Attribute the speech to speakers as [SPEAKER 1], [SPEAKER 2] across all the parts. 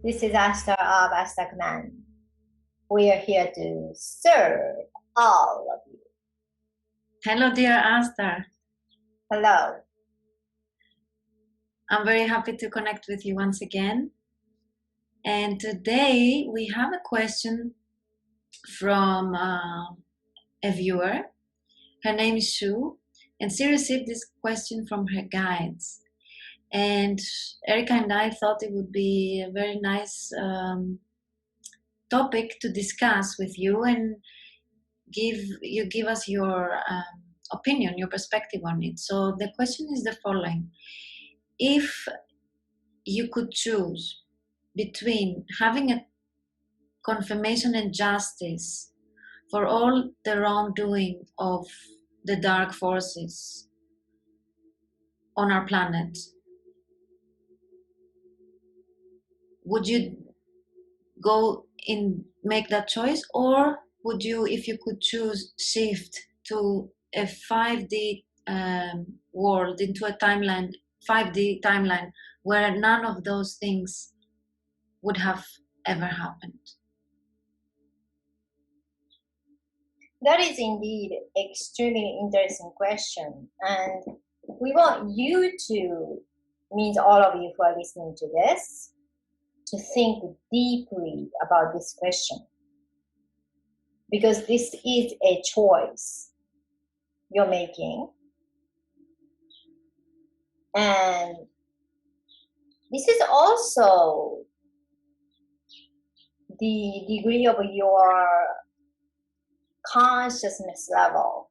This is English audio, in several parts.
[SPEAKER 1] This is Ashtar of Ashtar Command. We are here to serve all of you.
[SPEAKER 2] Hello, dear Ashtar.
[SPEAKER 1] Hello.
[SPEAKER 2] I'm very happy to connect with you once again. And today we have a question from a viewer. Her name is Shu, and she received this question from her guides. And Erica and I thought it would be a very nice topic to discuss with you and give us your opinion, your perspective on it. So the question is the following. If you could choose between having a confirmation and justice for all the wrongdoing of the dark forces on our planet, would you go in make that choice, or would you, if you could choose, shift to a 5D world, into a timeline, 5D timeline, where none of those things would have ever happened?
[SPEAKER 1] That is indeed extremely interesting question, and we want you to, means all of you who are listening to this, to think deeply about this question, because this is a choice you're making, and this is also the degree of your consciousness level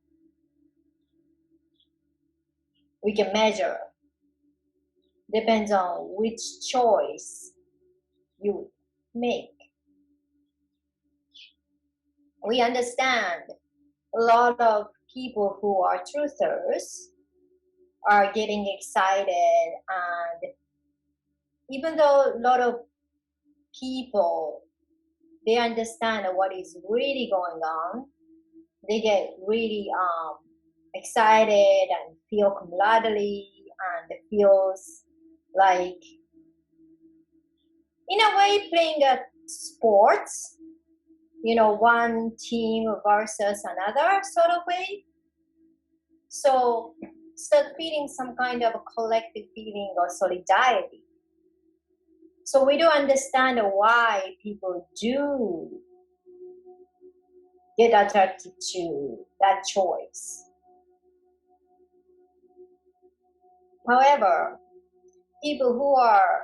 [SPEAKER 1] we can measure. Depends on which choice you make. We understand a lot of people who are truthers are getting excited, and even though a lot of people, they understand what is really going on, they get really excited and feel camaraderie, and it feels like, in a way, playing a sports, one team versus another sort of way. So start feeling some kind of a collective feeling of solidarity. So we do understand why people do get attracted to that choice. However, people who are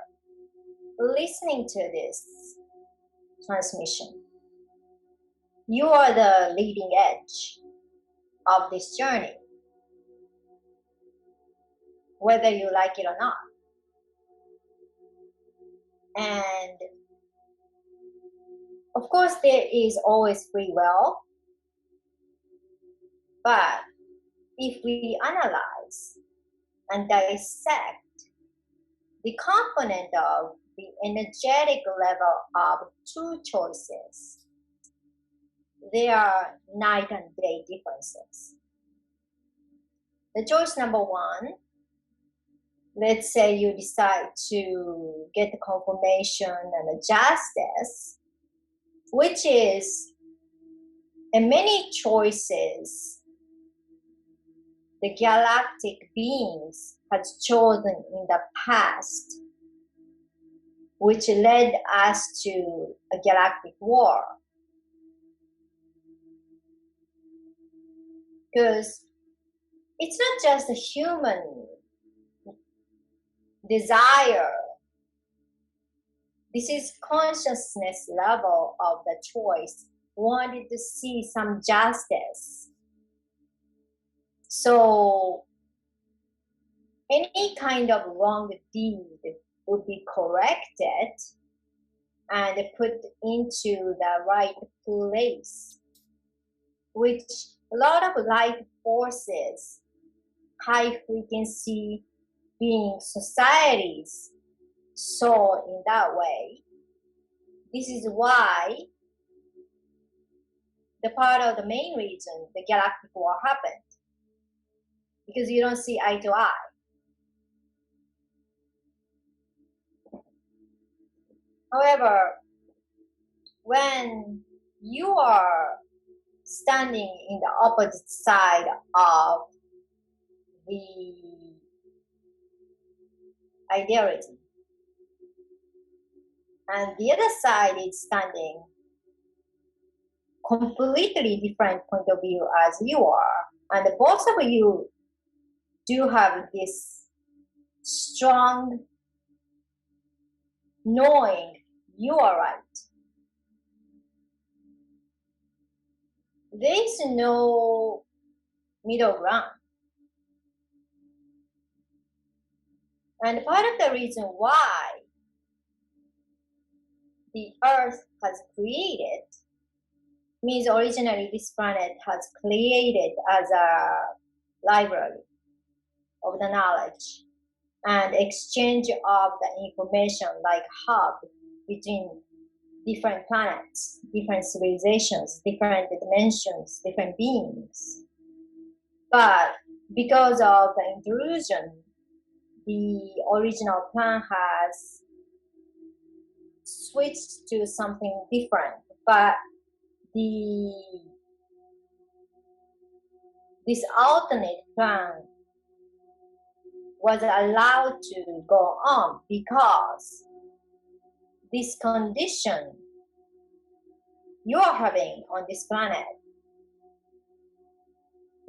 [SPEAKER 1] listening to this transmission, you are the leading edge of this journey, whether you like it or not. And of course, there is always free will, but if we analyze and dissect the component of the energetic level of two choices, there are night and day differences. The choice number one, let's say you decide to get the confirmation and the justice, which is in many choices the galactic beings had chosen in the past, which led us to a galactic war. Because it's not just a human desire. This is consciousness level of the choice, wanted to see some justice. So any kind of wrong deed would be corrected and put into the right place, which a lot of life forces, high frequency being societies saw in that way. This is why the part of the main reason the galactic war happened, because you don't see eye to eye. However, when you are standing in the opposite side of the idealism, and the other side is standing completely different point of view as you are, and both of you do have this strong knowing you are right. There is no middle ground. And part of the reason why the earth has created means originally this planet has created as a library of the knowledge and exchange of the information like hub between different planets, different civilizations, different dimensions, different beings. But because of the intrusion, the original plan has switched to something different. But this alternate plan was allowed to go on because this condition you are having on this planet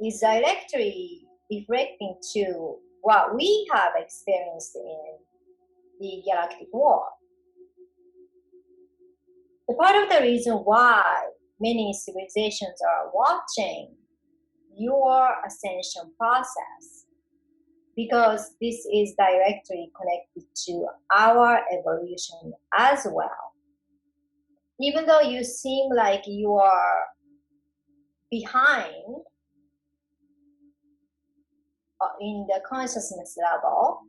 [SPEAKER 1] is directly reflecting to what we have experienced in the galactic war. The part of the reason why many civilizations are watching your ascension process, because this is directly connected to our evolution as well. Even though you seem like you are behind in the consciousness level,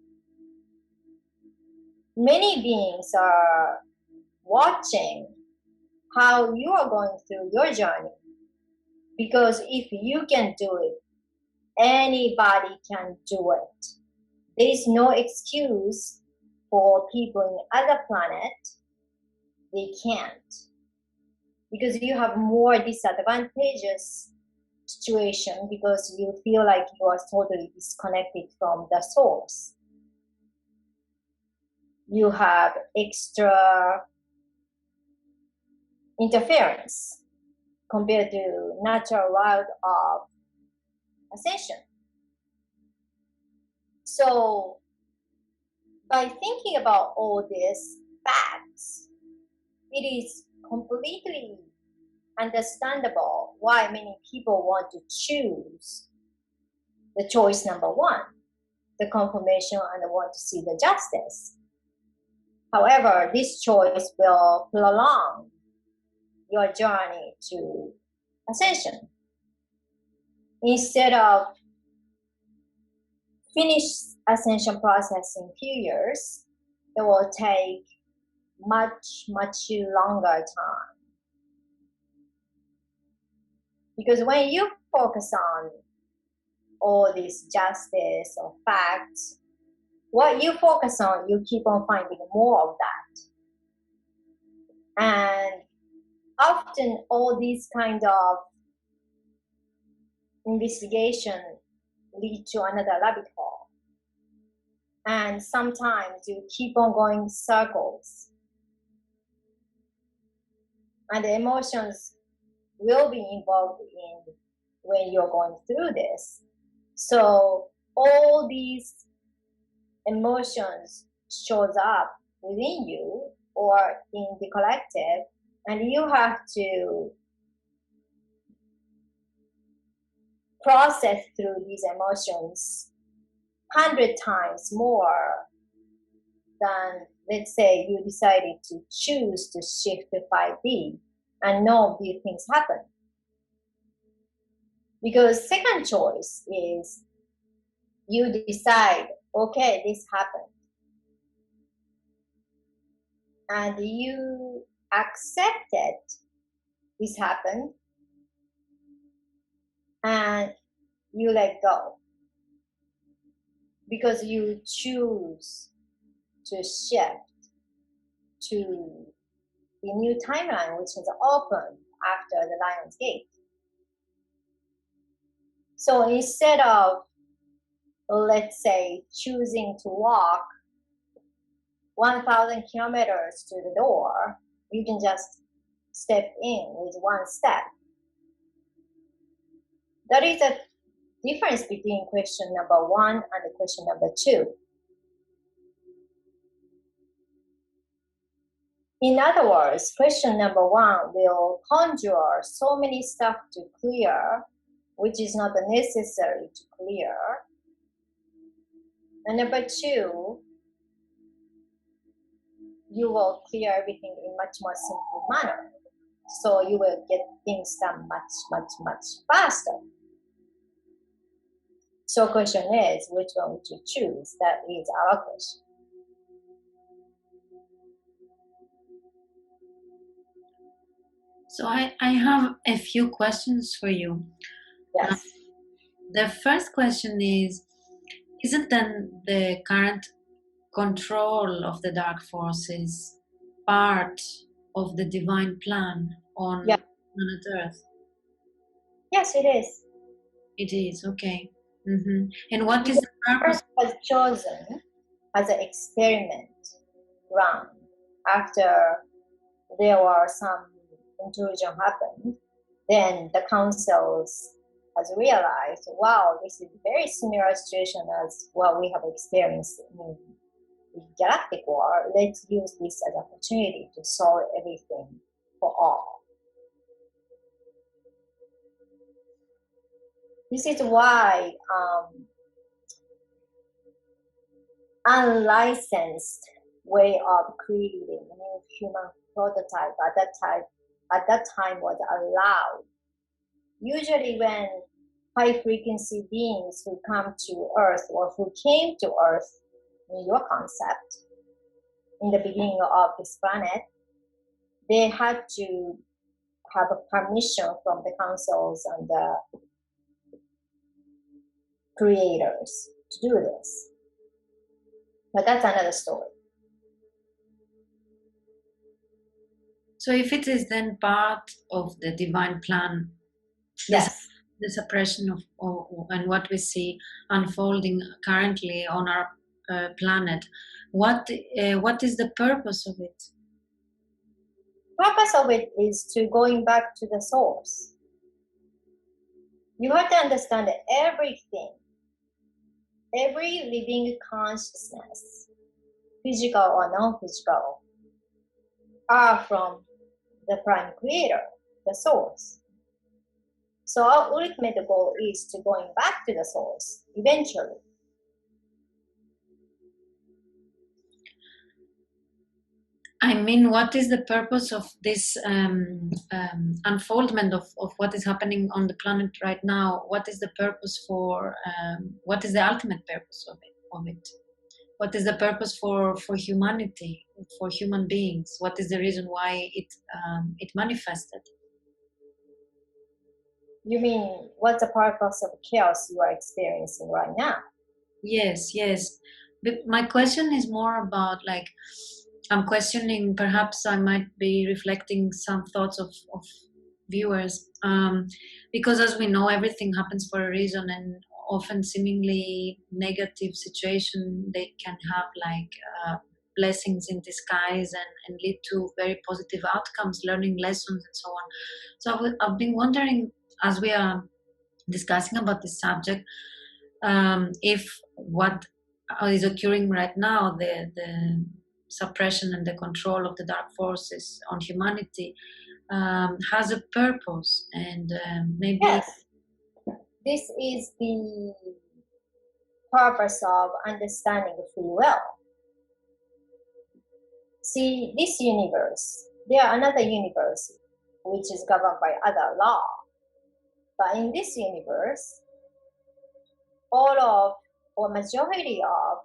[SPEAKER 1] many beings are watching how you are going through your journey. Because if you can do it, anybody can do it. There is no excuse for people in other planets, they can't. Because you have more disadvantageous situation because you feel like you are totally disconnected from the source. You have extra interference compared to natural world of ascension. So by thinking about all these facts, it is completely understandable why many people want to choose the choice number one, the confirmation, and want to see the justice. However, this choice will prolong your journey to ascension. Instead of finish ascension process in few years, it will take much longer time. Because when you focus on all this justice or facts, what you focus on, you keep on finding more of that. And often all these kind of investigation lead to another rabbit hole. And sometimes you keep on going circles. And the emotions will be involved in when you're going through this. So all these emotions shows up within you or in the collective, and you have to process through these emotions 100 times more than, let's say, you decided to choose to shift to 5D and know these things happen. Because second choice is you decide, okay, this happened. And you accepted this happened and you let go. Because you choose to shift to the new timeline which is opened after the Lion's Gate. So instead of, let's say, choosing to walk 1,000 kilometers to the door, you can just step in with one step. That is a difference between question number 1 and question number 2. In other words, question number 1 will conjure so many stuff to clear, which is not necessary to clear. And number 2, you will clear everything in much more simple manner. So you will get things done much faster. So question is, which one would you choose? That is our question.
[SPEAKER 2] So I have a few questions for you.
[SPEAKER 1] Yes.
[SPEAKER 2] The first question is, isn't then the current control of the dark forces part of the divine plan on planet Earth?
[SPEAKER 1] Yes, it is.
[SPEAKER 2] It is, okay. Mm-hmm. And what is the purpose?
[SPEAKER 1] Earth was chosen as an experiment run after there were some intrusion happened. Then the councils has realized, wow, this is a very similar situation as what we have experienced in the Galactic War. Let's use this as an opportunity to solve everything for all. This is why unlicensed way of creating a new human prototype at that time was allowed. Usually when high frequency beings who come to Earth or who came to Earth in your concept in the beginning of this planet, they had to have a permission from the councils and the creators to do this. But that's another story.
[SPEAKER 2] So if it is then part of the divine plan,
[SPEAKER 1] Yes.
[SPEAKER 2] the suppression of and what we see unfolding currently on our planet, what is the purpose of it?
[SPEAKER 1] Purpose of it is to going back to the source. You have to understand that everything, every living consciousness, physical or non-physical, are from the prime creator, the source. So our ultimate goal is to going back to the source eventually.
[SPEAKER 2] I mean, what is the purpose of this unfoldment of what is happening on the planet right now? What is the purpose for, what is the ultimate purpose of it? What is the purpose for humanity, for human beings? What is the reason why it manifested?
[SPEAKER 1] You mean, what's the purpose of chaos you are experiencing right now?
[SPEAKER 2] Yes. But my question is more about, like, I'm questioning, perhaps I might be reflecting some thoughts of viewers, because as we know, everything happens for a reason, and often seemingly negative situation, they can have like blessings in disguise and lead to very positive outcomes, learning lessons and so on. So I've been wondering, as we are discussing about this subject, if what is occurring right now, the suppression and the control of the dark forces on humanity, has a purpose, and maybe
[SPEAKER 1] Yes. This is the purpose of understanding free will. See, this universe, there are another universe which is governed by other law. But in this universe, all of, or majority of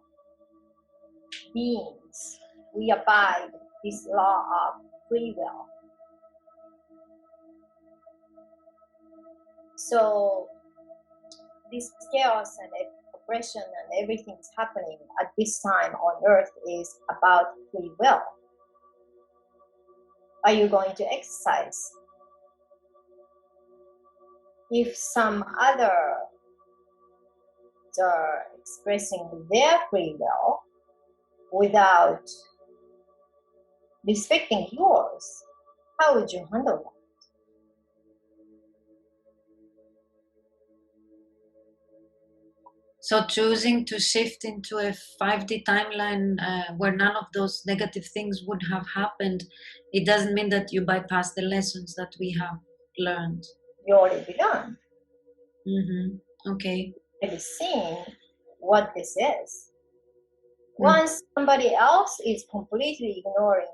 [SPEAKER 1] beings, we abide this law of free will. So this chaos and oppression and everything is happening at this time on Earth is about free will. are you going to exercise? If some others are expressing their free will without respecting yours, how would you handle that?
[SPEAKER 2] So choosing to shift into a 5D timeline where none of those negative things would have happened, it doesn't mean that you bypass the lessons that we have learned.
[SPEAKER 1] You already learned.
[SPEAKER 2] Okay.
[SPEAKER 1] Already seen what this is.
[SPEAKER 2] Mm.
[SPEAKER 1] Once somebody else is completely ignoring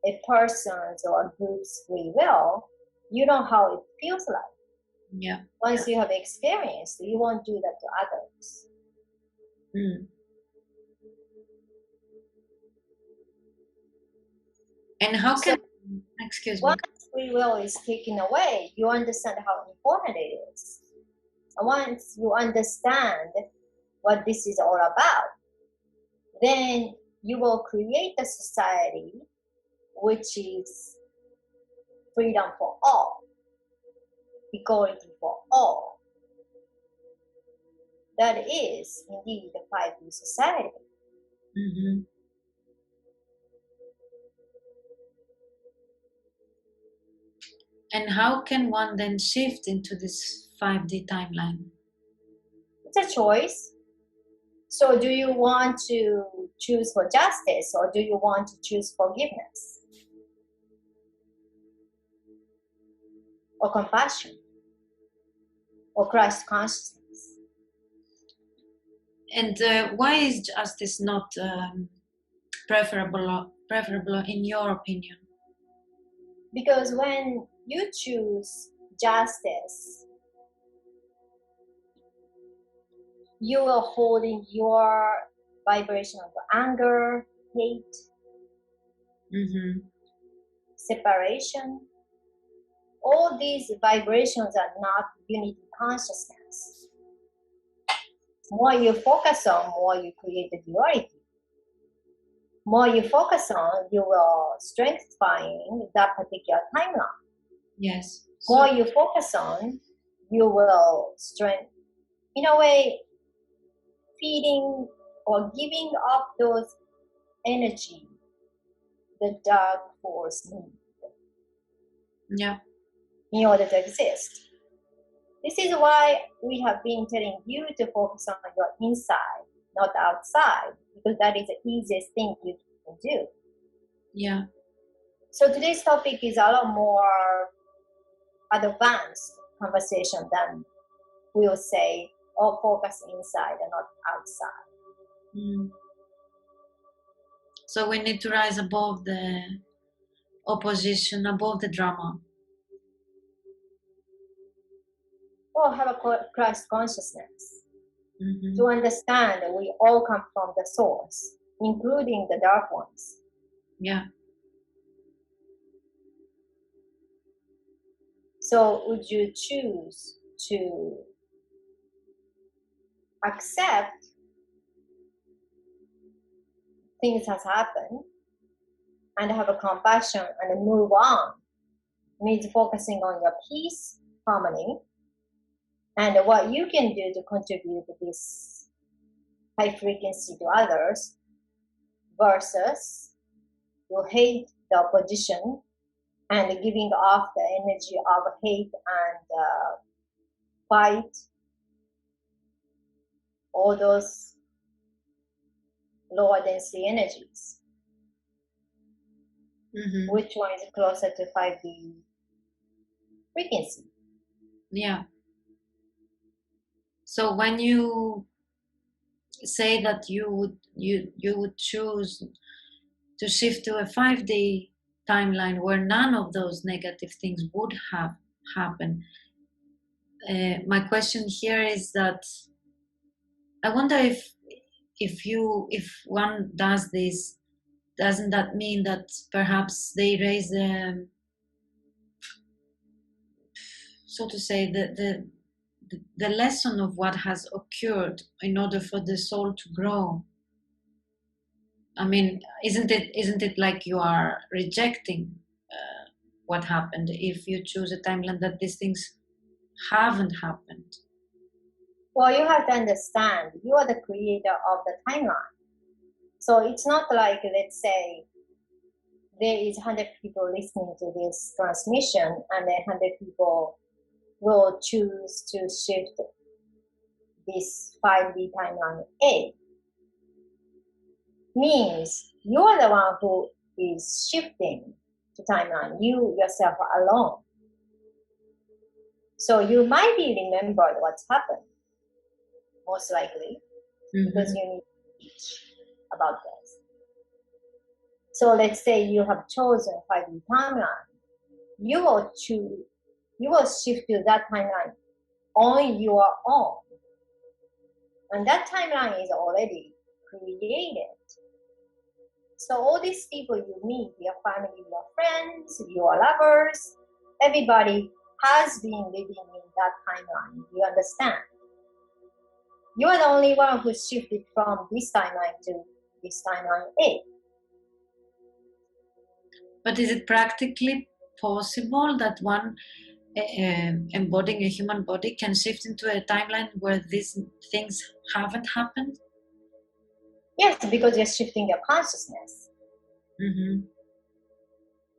[SPEAKER 1] a person's or a group's free will, you know how it feels like.
[SPEAKER 2] Yeah.
[SPEAKER 1] Once you have experienced, you won't do that to others.
[SPEAKER 2] Mm. And how can, excuse me.
[SPEAKER 1] Once free will is taken away, you understand how important it is. And once you understand what this is all about, then you will create a society which is freedom for all, equality for all. That is indeed the 5D society.
[SPEAKER 2] Mm-hmm. And how can one then shift into this 5D timeline?
[SPEAKER 1] It's a choice. So do you want to choose for justice or do you want to choose forgiveness? Or compassion? Or Christ consciousness?
[SPEAKER 2] And why is justice not preferable in your opinion?
[SPEAKER 1] Because when you choose justice, you will hold in your vibration of anger, hate, separation. All these vibrations are not unity consciousness. More you focus on, more you create the duality. More you focus on, you will strengthen that particular timeline.
[SPEAKER 2] Yes.
[SPEAKER 1] More you focus on, you will strengthen, in a way, feeding or giving up those energy the dark force needs.
[SPEAKER 2] Yeah.
[SPEAKER 1] In order to exist. This is why we have been telling you to focus on your inside, not outside, because that is the easiest thing you can do.
[SPEAKER 2] Yeah.
[SPEAKER 1] So today's topic is a lot more advanced conversation than we'll say, oh, focus inside and not outside.
[SPEAKER 2] Mm. So we need to rise above the opposition, above the drama.
[SPEAKER 1] Or have a Christ consciousness to understand that we all come from the source, including the dark ones.
[SPEAKER 2] Yeah.
[SPEAKER 1] So would you choose to accept things has happened and have a compassion and move on? Means focusing on your peace, harmony, and what you can do to contribute to this high frequency to others, versus you hate the opposition and giving off the energy of hate and fight, all those lower density energies. Which one is closer to 5D frequency?
[SPEAKER 2] Yeah. So when you say that you would choose to shift to a 5D timeline where none of those negative things would have happened, my question here is that I wonder if one does this, doesn't that mean that perhaps they raise the, so to say, the lesson of what has occurred in order for the soul to grow? I mean, isn't it like you are rejecting what happened if you choose a timeline that these things haven't happened?
[SPEAKER 1] Well, you have to understand, you are the creator of the timeline. So it's not like, let's say, there is 100 people listening to this transmission, and then 100 people will choose to shift this 5D timeline A. Means you are the one who is shifting to timeline, you yourself are alone. So you might be remembered what's happened, most likely, because you need to teach about this. So let's say you have chosen 5D timeline, you will shift to that timeline on your own. And that timeline is already created. So all these people you meet, your family, your friends, your lovers, everybody has been living in that timeline. You understand? You are the only one who shifted from this timeline to this timeline A.
[SPEAKER 2] But is it practically possible that one embodying a human body can shift into a timeline where these things haven't happened?
[SPEAKER 1] Yes, because you're shifting your consciousness.
[SPEAKER 2] Mm-hmm.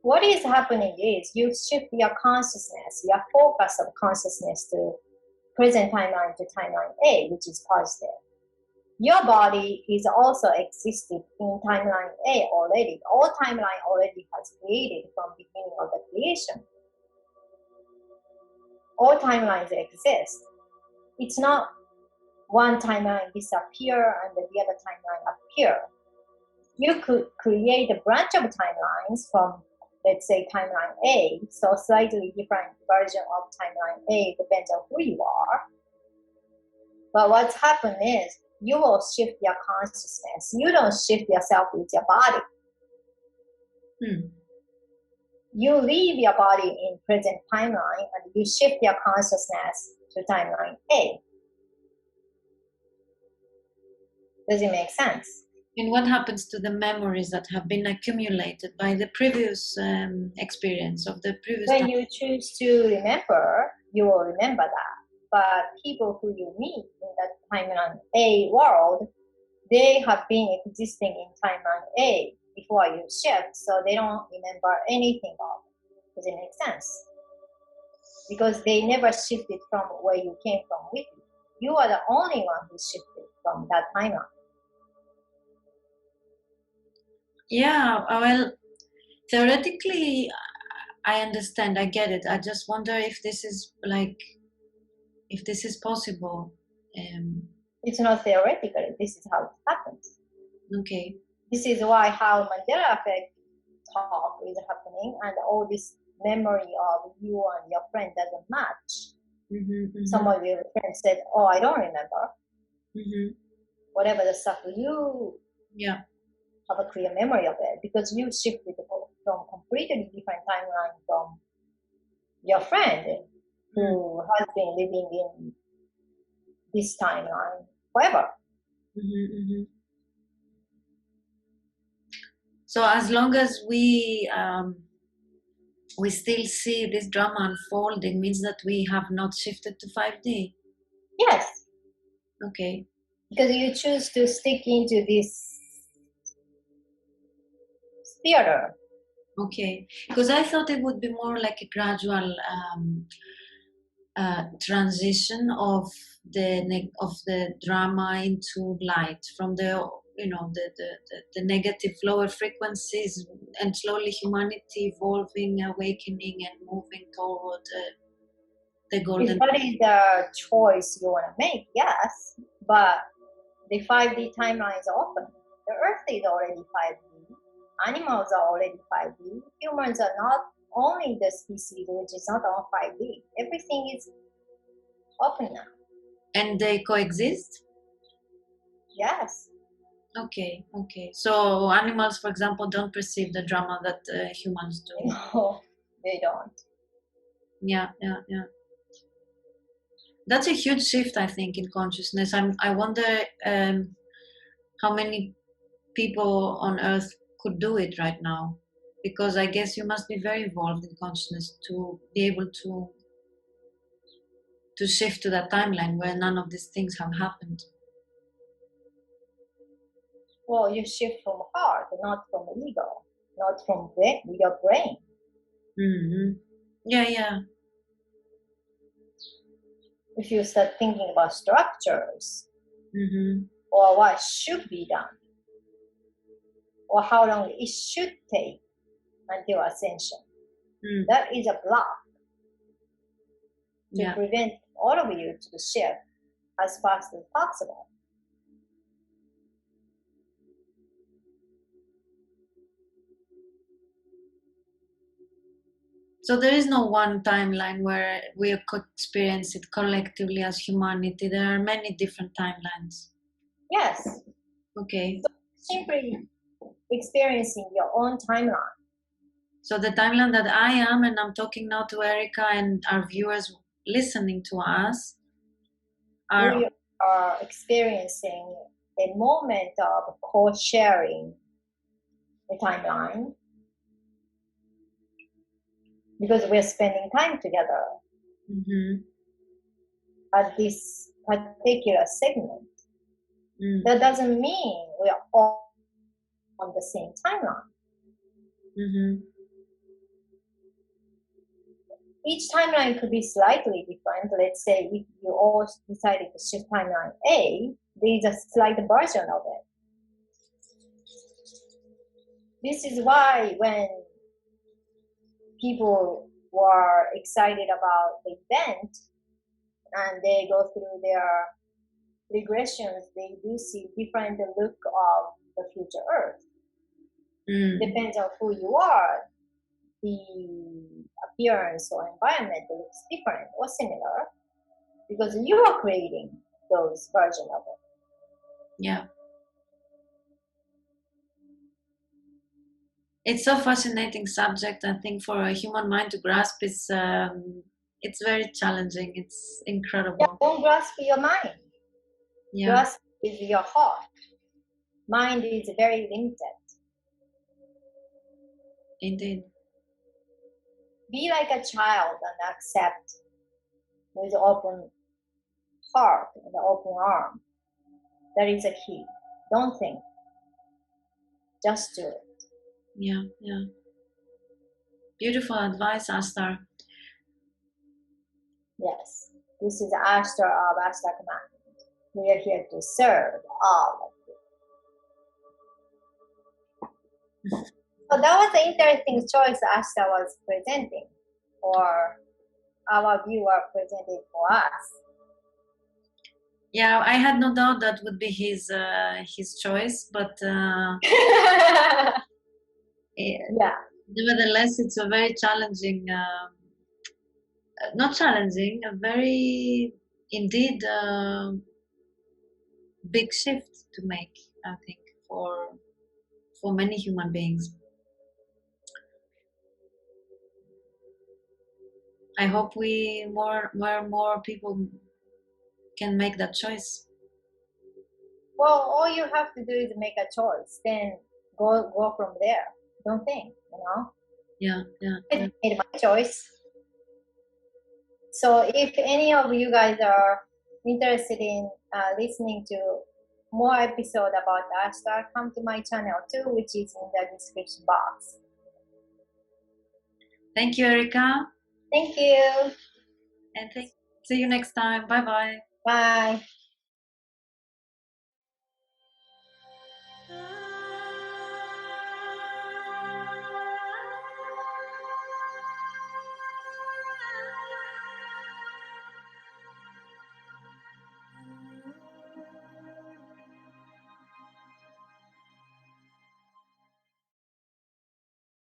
[SPEAKER 1] What is happening is you shift your consciousness, your focus of consciousness to present timeline to timeline A, which is positive. Your body is also existed in timeline A already. All timeline already has created from beginning of the creation. All timelines exist. It's not one timeline disappear and the other timeline appear. You could create a branch of timelines from, let's say, timeline A, so slightly different version of timeline A depends on who you are. But what's happened is you will shift your consciousness. You don't shift yourself with your body. You leave your body in present timeline and you shift your consciousness to timeline A. Does it make sense?
[SPEAKER 2] And what happens to the memories that have been accumulated by the previous experience of the previous
[SPEAKER 1] When
[SPEAKER 2] time?
[SPEAKER 1] you choose to remember, you will remember that. But people who you meet in that timeline A world, they have been existing in timeline A before you shift, so they don't remember anything of it. Does it make sense? Because they never shifted from where you came from with you. You are the only one who shifted from that timeline.
[SPEAKER 2] Yeah, well, theoretically, I understand, I get it. I just wonder if this is if this is possible.
[SPEAKER 1] It's not theoretically, this is how it happens.
[SPEAKER 2] Okay.
[SPEAKER 1] This is why how Mandela effect talk is happening, and all this memory of you and your friend doesn't match. Some of your friends said, oh, I don't remember. Whatever the stuff you have a clear memory of it, because you shifted from completely different timeline from your friend who has been living in this timeline forever.
[SPEAKER 2] So as long as we still see this drama unfolding, means that we have not shifted to 5D.
[SPEAKER 1] Yes.
[SPEAKER 2] Okay.
[SPEAKER 1] Because you choose to stick into this theater.
[SPEAKER 2] Okay. Because I thought it would be more like a gradual transition of the drama into light, from the the negative lower frequencies, and slowly humanity evolving, awakening, and moving toward the golden.
[SPEAKER 1] If that is the choice you want to make, yes, but the 5D timeline is open. The Earth is already 5D. Animals are already 5D. Humans are not only the species which is not on 5D. Everything is open now.
[SPEAKER 2] And they coexist?
[SPEAKER 1] Yes.
[SPEAKER 2] Okay. So animals, for example, don't perceive the drama that humans do.
[SPEAKER 1] No, they don't.
[SPEAKER 2] Yeah. That's a huge shift, I think, in consciousness. I wonder how many people on Earth could do it right now, Because I guess you must be very evolved in consciousness to be able to shift to that timeline where none of these things have happened.
[SPEAKER 1] Well, you shift from heart, not from ego, not from your brain.
[SPEAKER 2] Mm-hmm. Yeah.
[SPEAKER 1] If you start thinking about structures,
[SPEAKER 2] mm-hmm.
[SPEAKER 1] or what should be done, or how long it should take until ascension, that is a block to prevent all of you to shift as fast as possible.
[SPEAKER 2] So there is no one timeline where we could experience it collectively as humanity. There are many different timelines.
[SPEAKER 1] Yes.
[SPEAKER 2] Okay.
[SPEAKER 1] So simply experiencing your own timeline.
[SPEAKER 2] So the timeline that I am, and I'm talking now to Erica and our viewers listening to us,
[SPEAKER 1] we are experiencing a moment of co-sharing the timeline because we're spending time together at this particular segment. That doesn't mean we are all on the same timeline. Each timeline could be slightly different. Let's say if you all decided to shift timeline A, there is a slight version of it. This is why when people were excited about the event and they go through their regressions, they do see different look of the future Earth. Depends on who you are. The appearance or environment looks different or similar because you are creating those versions of it.
[SPEAKER 2] Yeah. It's so fascinating subject. I think for a human mind to grasp is it's very challenging. It's incredible.
[SPEAKER 1] Yeah, don't grasp your mind.
[SPEAKER 2] Yeah.
[SPEAKER 1] Grasp is your heart. Mind is very limited.
[SPEAKER 2] Indeed.
[SPEAKER 1] Be like a child and accept with open heart and open arm. That is a key. Don't think. Just do it.
[SPEAKER 2] Yeah. Beautiful advice, Ashtar.
[SPEAKER 1] Yes. This is Ashtar of Ashtar Command. We are here to serve all of you. So that was an interesting choice Ashtar was presenting, or our viewer presented for us.
[SPEAKER 2] Yeah, I had no doubt that would be his choice, but
[SPEAKER 1] yeah.
[SPEAKER 2] Nevertheless, it's a very challenging, not challenging, a very indeed big shift to make. I think for many human beings. I hope more people can make that choice.
[SPEAKER 1] Well, all you have to do is make a choice, then go from there. Don't think,
[SPEAKER 2] Yeah.
[SPEAKER 1] I made my choice. So if any of you guys are interested in listening to more episode about Ashtar, come to my channel too, which is in the description box.
[SPEAKER 2] Thank you, Erica.
[SPEAKER 1] Thank you.
[SPEAKER 2] And see you next time. Bye-bye.
[SPEAKER 1] Bye.